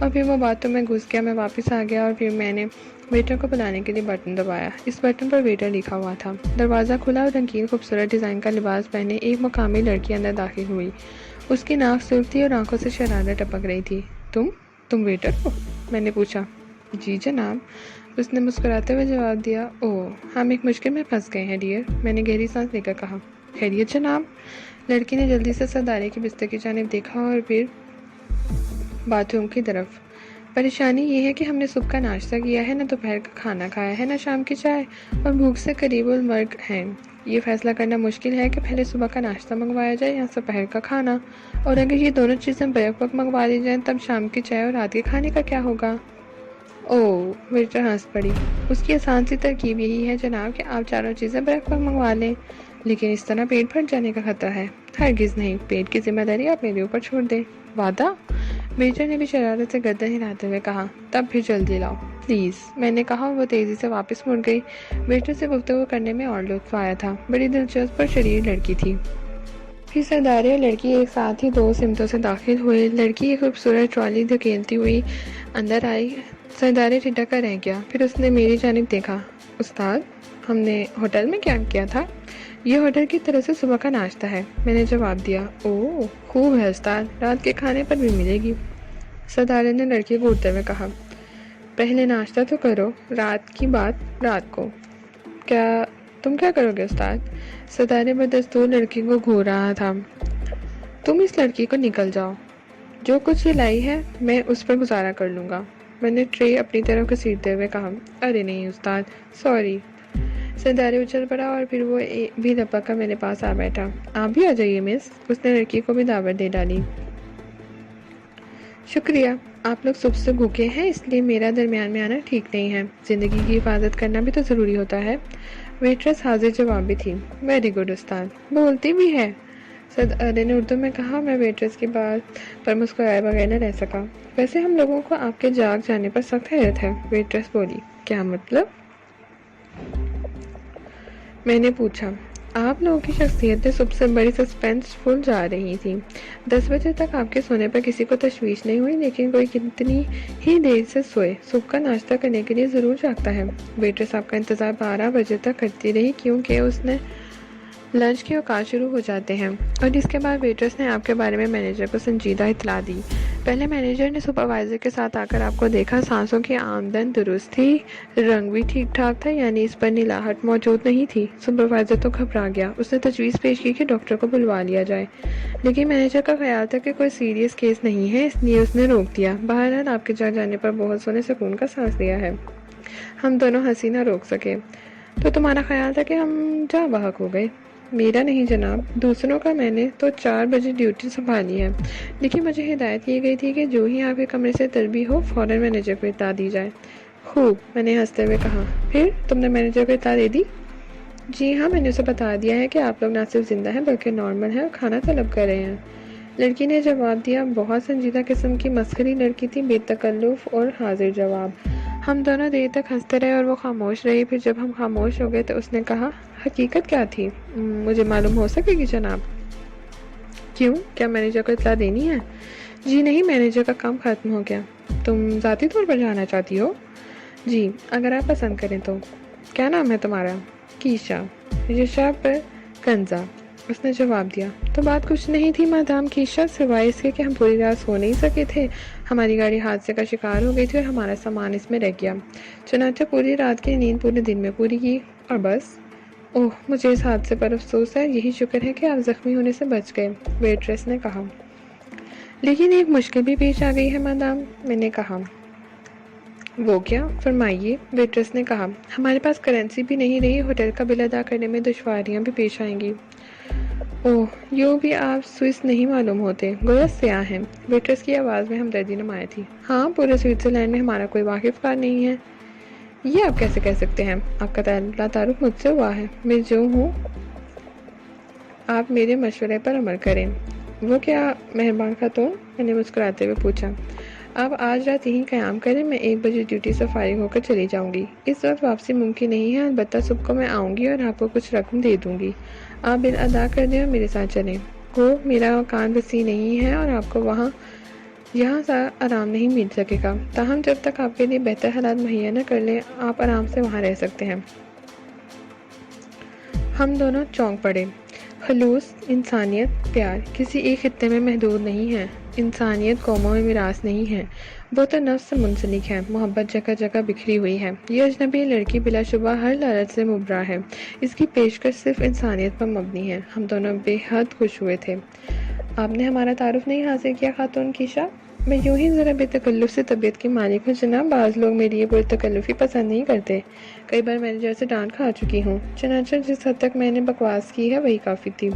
اور پھر وہ باتوں میں گھس گیا. میں واپس آ گیا اور پھر میں نے ویٹر کو بلانے کے لیے بٹن دبایا. اس بٹن پر ویٹر لکھا ہوا تھا. دروازہ کھلا اور رنگین خوبصورت ڈیزائن کا لباس پہنے ایک مقامی لڑکی اندر داخل ہوئی. اس کی ناک سرخ تھی اور آنکھوں سے شرارت ٹپک رہی تھی. تم ویٹر ہو؟ میں نے پوچھا. جی جناب، اس نے مسکراتے ہوئے جواب دیا. اوہ، ہم ایک مشکل میں پھنس گئے ہیں ڈیئر. میں نے گہری سانس لے کر کہا. خیریت جناب؟ لڑکی نے جلدی سے سردارے کے بستر کی جانب دیکھا اور پھر باتھ روم کی طرف. پریشانی یہ ہے کہ ہم نے صبح کا ناشتہ کیا ہے، نہ دوپہر کا کھانا کھایا ہے، نہ شام کی چائے، اور بھوک سے قریب المرگ ہیں. یہ فیصلہ کرنا مشکل ہے کہ پہلے صبح کا ناشتہ منگوایا جائے یا دوپہر کا کھانا، اور اگر یہ دونوں چیزیں بیک وقت منگوا لی جائیں تب شام کی چائے اور رات کے کھانے کا کیا ہوگا؟ اوہ، ویٹر ہنس پڑی. اس کی آسان سی ترکیب یہی ہے جناب کہ آپ چاروں چیزیں بیک وقت منگوا لیں، لیکن اس طرح پیٹ پھٹ جانے کا خطرہ ہے. ہرگز نہیں، پیٹ کی ذمہ داری آپ میرے اوپر چھوڑ دیں. وعدہ؟ ویٹر نے بھی شرارت سے گردن ہلاتے ہوئے کہا. تب پھر جلدی لاؤ پلیز، میں نے کہا. وہ تیزی سے واپس مڑ گئی. ویٹر سے گفتگو کرنے میں اور لطف آیا تھا. بڑی دلچسپ اور شریر لڑکی تھی. پھر سردارے اور لڑکی ایک ساتھ ہی دو سمتوں سے داخل ہوئے. لڑکی ایک خوبصورت ٹرالی دھکیلتی ہوئی اندر آئی. سردارے ٹھٹک کر رہ گیا. پھر اس نے میری جانب دیکھا. استاد، ہم نے ہوٹل میں کیمپ کیا تھا. یہ ہوٹل کی طرف سے صبح کا ناشتہ ہے، میں نے جواب دیا. اوہ خوب ہے استاد، رات کے کھانے پر بھی ملے گی. سردارے نے لڑکی کو اٹھتے ہوئے کہا. پہلے ناشتہ تو کرو، رات کی بات رات کو. تم کیا کرو گے استاد؟ سردارے بدستور لڑکی کو گھور رہا تھا. تم اس لڑکی کو نکل جاؤ. جو کچھ یہ لائی ہے میں اس پر گزارا کر لوں گا. میں نے ٹرے اپنی طرف گھسیٹتے ہوئے کہا. ارے نہیں استاد، سوری. سردارے اچھل پڑا اور پھر وہ بھی لپک کر میرے پاس آ بیٹھا. آپ بھی آ جائیے مس. اس نے لڑکی کو بھی دعوت دے ڈالی. شکریہ، آپ لوگ صبح سے بھوکے ہیں اس لیے میرا درمیان میں آنا ٹھیک نہیں ہے. زندگی کی حفاظت کرنا بھی تو ضروری ہوتا ہے. ویٹرس حاضر جواب بھی تھی. ویری گڈ استاد. بولتی بھی ہے، سردارے نے اردو میں کہا. میں ویٹرس کی بات پر مسکرائے بغیر نہ رہ سکا. ویسے ہم لوگوں کو آپ کے جاگ جانے پر سخت حیرت ہے. ویٹرس بولی. کیا مطلب؟ میں نے پوچھا. آپ لوگوں کی شخصیتیں صبح سے بڑی سسپینس فل جا رہی تھیں. 10 بجے تک آپ کے سونے پر کسی کو تشویش نہیں ہوئی، لیکن کوئی کتنی ہی دیر سے سوئے صبح کا ناشتہ کرنے کے لیے ضرور جاگتا ہے. ویٹر صاحب کا انتظار 12 بجے تک کرتی رہی کیونکہ اس نے لنچ کے اوقات شروع ہو جاتے ہیں، اور اس کے بعد ویٹرس نے آپ کے بارے میں مینیجر کو سنجیدہ اطلاع دی. پہلے مینیجر نے سپروائزر کے ساتھ آ کر آپ کو دیکھا. سانسوں کی آمدن درست تھی، رنگ بھی ٹھیک ٹھاک تھا، یعنی اس پر نیلاہٹ موجود نہیں تھی. سپروائزر تو گھبرا گیا. اس نے تجویز پیش کی کہ ڈاکٹر کو بلوا لیا جائے، لیکن مینیجر کا خیال تھا کہ کوئی سیریس کیس نہیں ہے، اس لیے اس نے روک دیا. بہرحال آپ کے جا جانے پر بہت سو نے سکون کا سانس لیا ہے. ہم دونوں ہنسی نہ روک سکے. تو تمہارا خیال تھا کہ ہم جاں بحق ہو گئے؟ میرا نہیں جناب، دوسروں کا. میں نے تو 4 بجے ڈیوٹی سنبھالی ہے، لیکن مجھے ہدایت کی گئی تھی کہ جو ہی آپ کے کمرے سے طلبی ہو فوراً مینیجر کو اطلاع دی جائے. خوب، میں نے ہنستے ہوئے کہا. پھر تم نے مینیجر کو اطلاع دے دی؟ جی ہاں، میں نے اسے بتا دیا ہے کہ آپ لوگ نہ صرف زندہ ہیں بلکہ نارمل ہیں اور کھانا طلب کر رہے ہیں. لڑکی نے جواب دیا. بہت سنجیدہ قسم کی مسخری لڑکی تھی، بے تکلف اور حاضر جواب. ہم دونوں دیر تک ہنستے رہے اور وہ خاموش رہی. پھر جب ہم خاموش ہو گئے تو اس نے کہا. حقیقت کیا تھی؟ مجھے معلوم ہو سکے گی جناب؟ کیوں، کیا مینیجر کو اطلاع دینی ہے؟ جی نہیں، مینیجر کا کام ختم ہو گیا. تم ذاتی طور پر جانا چاہتی ہو؟ جی، اگر آپ پسند کریں تو. کیا نام ہے تمہارا؟ کیشا. یشا پر کنزا، اس نے جواب دیا. تو بات کچھ نہیں تھی مادام کیشا، سوائے اس کے کہ ہم پوری رات سو نہیں سکے تھے. ہماری گاڑی حادثے کا شکار ہو گئی تھی اور ہمارا سامان اس میں رہ گیا. چنانچہ پوری رات کی نیند پورے دن میں پوری کی اور بس. اوہ، مجھے اس حادثے پر افسوس ہے. یہی شکر ہے کہ آپ زخمی ہونے سے بچ گئے، ویٹریس نے کہا. لیکن ایک مشکل بھی پیش آ گئی ہے مادام، میں نے کہا. وہ کیا؟ فرمائیے، ویٹریس نے کہا. ہمارے پاس کرنسی بھی نہیں رہی، ہوٹل کا بل ادا کرنے میں دشواریاں بھی پیش آئیں گی. اوہ، یوں بھی آپ سوئس نہیں معلوم ہوتے، گویا سیاح ہیں. ویٹریس کی آواز میں ہمدردی نمایاں تھی. ہاں، پورے سوئٹزرلینڈ میں ہمارا کوئی واقف کار نہیں ہے. یہ آپ کیسے کہہ سکتے ہیں؟ آپ کا تعارف مجھ سے ہوا ہے. میں جو ہوں، آپ میرے مشورے پر عمل کریں. وہ کیا مہربان خاتون؟ میں نے مسکراتے ہوئے پوچھا. آپ آج رات یہیں قیام کریں، میں 1 بجے ڈیوٹی سے فارغ ہو کر چلی جاؤں گی. اس وقت واپسی ممکن نہیں ہے، البتہ صبح کو میں آؤں گی اور آپ کو کچھ رقم دے دوں گی. آپ بل ادا کر دیں اور میرے ساتھ چلیں. میرا مکان وسیع نہیں ہے اور آپ کو وہاں یہاں سے آرام نہیں مل سکے گا، تاہم جب تک آپ کے لیے بہتر حالات مہیا نہ کر لیں آپ آرام سے وہاں رہ سکتے ہیں۔ ہم دونوں چونک پڑے۔ خلوص، انسانیت، پیار کسی ایک خطے میں محدود نہیں ہے۔ انسانیت قوموں میں میراث نہیں ہے، وہ تو نفس سے منسلک ہے۔ محبت جگہ جگہ بکھری ہوئی ہے۔ یہ اجنبی لڑکی بلا شبہ ہر لالچ سے مبرا ہے۔ اس کی پیشکش صرف انسانیت پر مبنی ہے۔ ہم دونوں بے حد خوش ہوئے تھے۔ آپ نے ہمارا تعارف نہیں حاصل کیا خاتون کیشا؟ میں یوں ہی ذرا بے تکلف سے طبیعت کی مالک ہوں جناب، بعض لوگ میری یہ پرتکلفی پسند نہیں کرتے۔ کئی بار مینیجر سے ڈانٹ کھا چکی ہوں، چنانچہ جس حد تک میں نے بکواس کی ہے وہی کافی تھی۔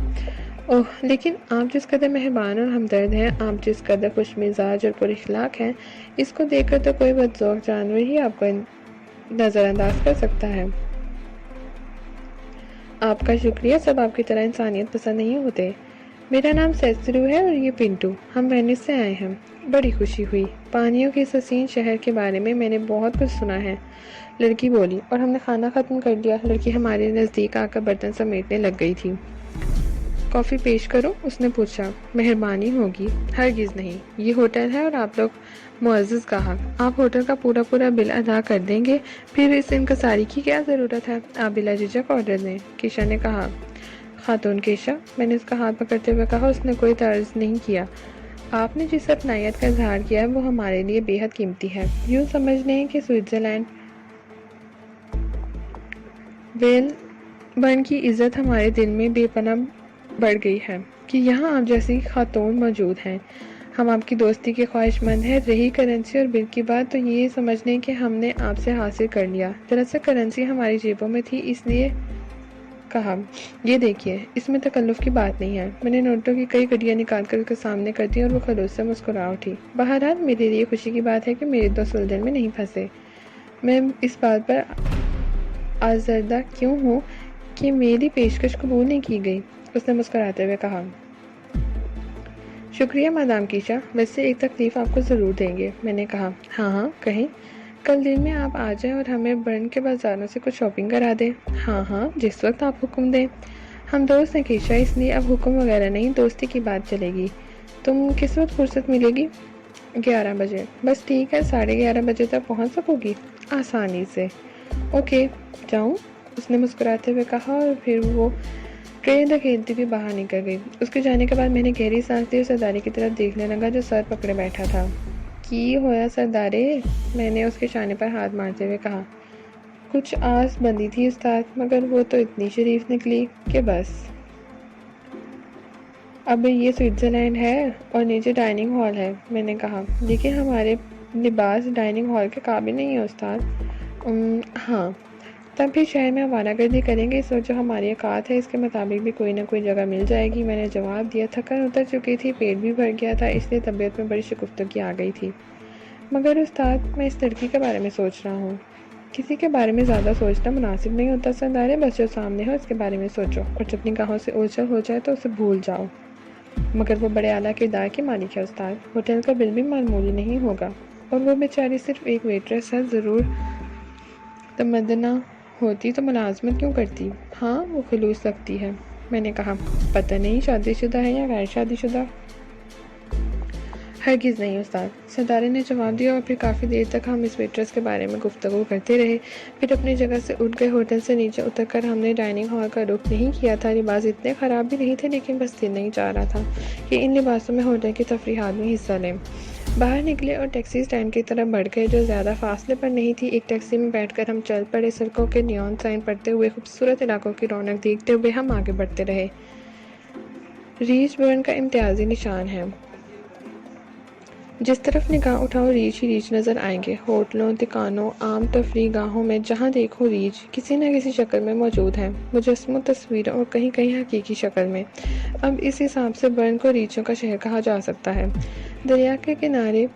اوہ، لیکن آپ جس قدر مہربان اور ہمدرد ہیں، آپ جس قدر خوش مزاج اور پر اخلاق ہیں، اس کو دیکھ کر تو کوئی بدذوق جانور ہی آپ کو نظر انداز کر سکتا ہے۔ آپ کا شکریہ، سب آپ کی طرح انسانیت پسند نہیں ہوتے۔ میرا نام سیسرو ہے اور یہ پنٹو، ہم وینس سے آئے ہیں۔ بڑی خوشی ہوئی، پانیوں کے اس حسین شہر کے بارے میں میں نے بہت کچھ سنا ہے، لڑکی بولی، اور ہم نے کھانا ختم کر لیا۔ لڑکی ہمارے نزدیک آ کر برتن سمیٹنے لگ گئی تھی۔ کافی پیش کروں؟ اس نے پوچھا۔ مہربانی ہوگی۔ ہرگز نہیں، یہ ہوٹل ہے اور آپ لوگ معزز گاہک، آپ ہوٹل کا پورا بل ادا کر دیں گے، پھر اس انکساری کی کیا ضرورت ہے؟ آپ بلا جھجک آرڈر دیں، کیشا نے کہا۔ خاتون کیشا، میں نے اس کا ہاتھ پکڑتے ہوئے کہا۔ اس نے کوئی طرز نہیں کیا۔ آپ نے جس اپنائیت کا اظہار کیا ہے وہ ہمارے لیے بے حد قیمتی ہے۔ یوں سمجھ لیں کہ سوئٹزرلینڈ ویل برن کی عزت ہمارے دل میں بے پناہ بڑھ گئی ہے کہ یہاں آپ جیسی خاتون موجود ہیں۔ ہم آپ کی دوستی کے خواہش مند ہیں۔ رہی کرنسی اور بل کی بات، تو یہ سمجھ لیں کہ ہم نے آپ سے حاصل کر لیا۔ دراصل کرنسی ہماری جیبوں میں تھی، اس لیے کہا، یہ دیکھیے، اس میں تکلف کی بات نہیں ہے۔ میں نے نوٹوں کی کئی گڈیاں نکال کر اس کے سامنے کر دی اور وہ خلوص سے مسکرا اٹھی۔ بہرحال میرے لیے خوشی کی بات ہے کہ میرے دوست سلجھن میں نہیں پھنسے۔ میں اس بات پر آزردہ کیوں ہوں کہ میری پیشکش قبول نہیں کی گئی، اس نے مسکراتے ہوئے کہا۔ شکریہ مادام کیشا، ویسے ایک تکلیف آپ کو ضرور دیں گے، میں نے کہا۔ ہاں کہیں۔ کل دن میں آپ آ جائیں اور ہمیں برن کے بازاروں سے کچھ شاپنگ کرا دیں۔ ہاں، جس وقت آپ حکم دیں۔ ہم دوست ہیں کیشا، اس لیے اب حکم وغیرہ نہیں، دوستی کی بات چلے گی۔ تم کس وقت فرصت ملے گی؟ 11 بجے۔ بس ٹھیک ہے، 11:30 بجے تک پہنچ سکو گی؟ آسانی سے۔ اوکے، جاؤں؟ اس نے مسکراتے ہوئے کہا اور پھر وہ ٹرین دھکیلتی ہوئی باہر نکل گئی۔ اس کے جانے کے بعد میں نے گہری سانس لی اور سردارے کی طرف دیکھنے لگا جو سر پکڑے بیٹھا تھا۔ کی ہویا سردارے؟ میں نے اس کے شانے پر ہاتھ مارتے ہوئے کہا۔ کچھ آس بندی تھی استاد، مگر وہ تو اتنی شریف نکلی کہ بس۔ اب یہ سوئٹزرلینڈ ہے اور نیچے ڈائننگ ہال ہے، میں نے کہا، لیکن ہمارے لباس ڈائننگ ہال کے قابل نہیں ہے استاد۔ ہاں، تب بھی شہر میں آوارہ گردی کریں گے، اس وقت جو ہماری اوقات ہے اس کے مطابق بھی کوئی نہ کوئی جگہ مل جائے گی، میں نے جواب دیا۔ تھکن اتر چکی تھی، پیٹ بھی بھر گیا تھا، اس لیے طبیعت میں بڑی شگفتگی آ گئی تھی۔ مگر استاد، میں اس لڑکی کے بارے میں سوچ رہا ہوں۔ کسی کے بارے میں زیادہ سوچنا مناسب نہیں ہوتا سردارے، بس جو سامنے ہو اس کے بارے میں سوچو، اور جو اپنی گاہوں سے اوجھل ہو جائے تو اسے بھول جاؤ۔ مگر وہ بڑے اعلیٰ کردار کی مالک ہے استاد، ہوٹل کا بل بھی معمولی نہیں ہوگا، اور وہ بیچاری صرف ایک ویٹریس ہے۔ ضرور تمدنہ ہوتی تو ملازمت کیوں کرتی؟ ہاں، وہ خلوص لگتی ہے، میں نے کہا۔ پتہ نہیں شادی شدہ ہے یا غیر شادی شدہ؟ ہرگز نہیں استاد، سردارے نے جواب دیا، اور پھر کافی دیر تک ہم اس ویٹریس کے بارے میں گفتگو کرتے رہے۔ پھر اپنی جگہ سے اٹھ گئے۔ ہوٹل سے نیچے اتر کر ہم نے ڈائننگ ہال کا رخ نہیں کیا تھا۔ لباس اتنے خراب بھی نہیں تھے، لیکن بس دل نہیں چاہ رہا تھا کہ ان لباسوں میں ہوٹل کی تفریحات میں حصہ لیں۔ باہر نکلے اور ٹیکسی اسٹینڈ کی طرف بڑھ گئے جو زیادہ فاصلے پر نہیں تھی۔ ایک ٹیکسی میں بیٹھ کر ہم چل پڑے۔ سڑکوں کے نیون سائن پڑھتے ہوئے خوبصورت علاقوں کی رونق دیکھتے ہوئے ہم آگے بڑھتے رہے۔ ریچ برن کا امتیازی نشان ہے، جس طرف نگاہ اٹھاؤ ریچھ ہی ریچھ نظر آئیں گے۔ ہوٹلوں، دکانوں، عام تفریح گاہوں میں جہاں دیکھو ریچھ کسی نہ کسی شکل میں موجود ہیں، مجسموں، تصویروں اور کہیں کہیں حقیقی شکل میں۔ اب اس حساب سے برن کو ریچھوں کا شہر کہا جا سکتا ہے۔ دریا کے کنارے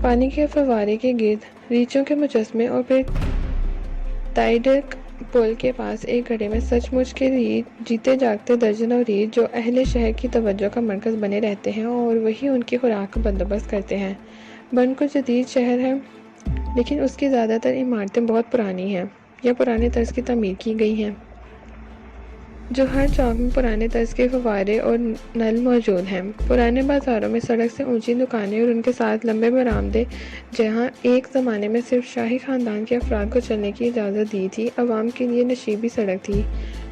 پانی کے فوارے کے گرد ریچھوں کے مجسمے، اور پھر تائیڈک پل کے پاس ایک گھڑے میں سچ مچ کے ریچھ، جیتے جاگتے درجنوں ریچھ جو اہل شہر کی توجہ کا مرکز بنے رہتے ہیں اور وہی ان کی خوراک کا بندوبست کرتے ہیں۔ برن کو جدید شہر ہے، لیکن اس کی زیادہ تر عمارتیں بہت پرانی ہیں یا پرانے طرز کی تعمیر کی گئی ہیں۔ جو ہر چوک میں پرانے طرز کے فوارے اور نل موجود ہیں۔ پرانے بازاروں میں سڑک سے اونچی دکانیں اور ان کے ساتھ لمبے برآمدے، جہاں ایک زمانے میں صرف شاہی خاندان کے افراد کو چلنے کی اجازت دی تھی، عوام کے لیے نشیبی سڑک تھی۔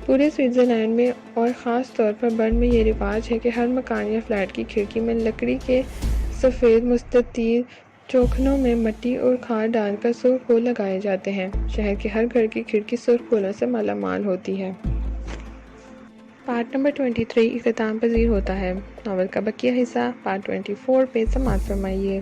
پورے سوئٹزرلینڈ میں اور خاص طور پر برن میں یہ رواج ہے کہ ہر مکان یا فلیٹ کی کھڑکی میں لکڑی کے سفید مستطیل چوکھنوں میں مٹی اور کھاد ڈال کر سرخ پھول لگائے جاتے ہیں۔ شہر کے ہر گھر کی کھڑکی سرخ پھولوں سے مالا مال ہوتی ہے۔ پارٹ نمبر 23 اختتام پذیر ہوتا ہے۔ ناول کا بقیہ حصہ پارٹ 24 پہ سماعت فرمائیے۔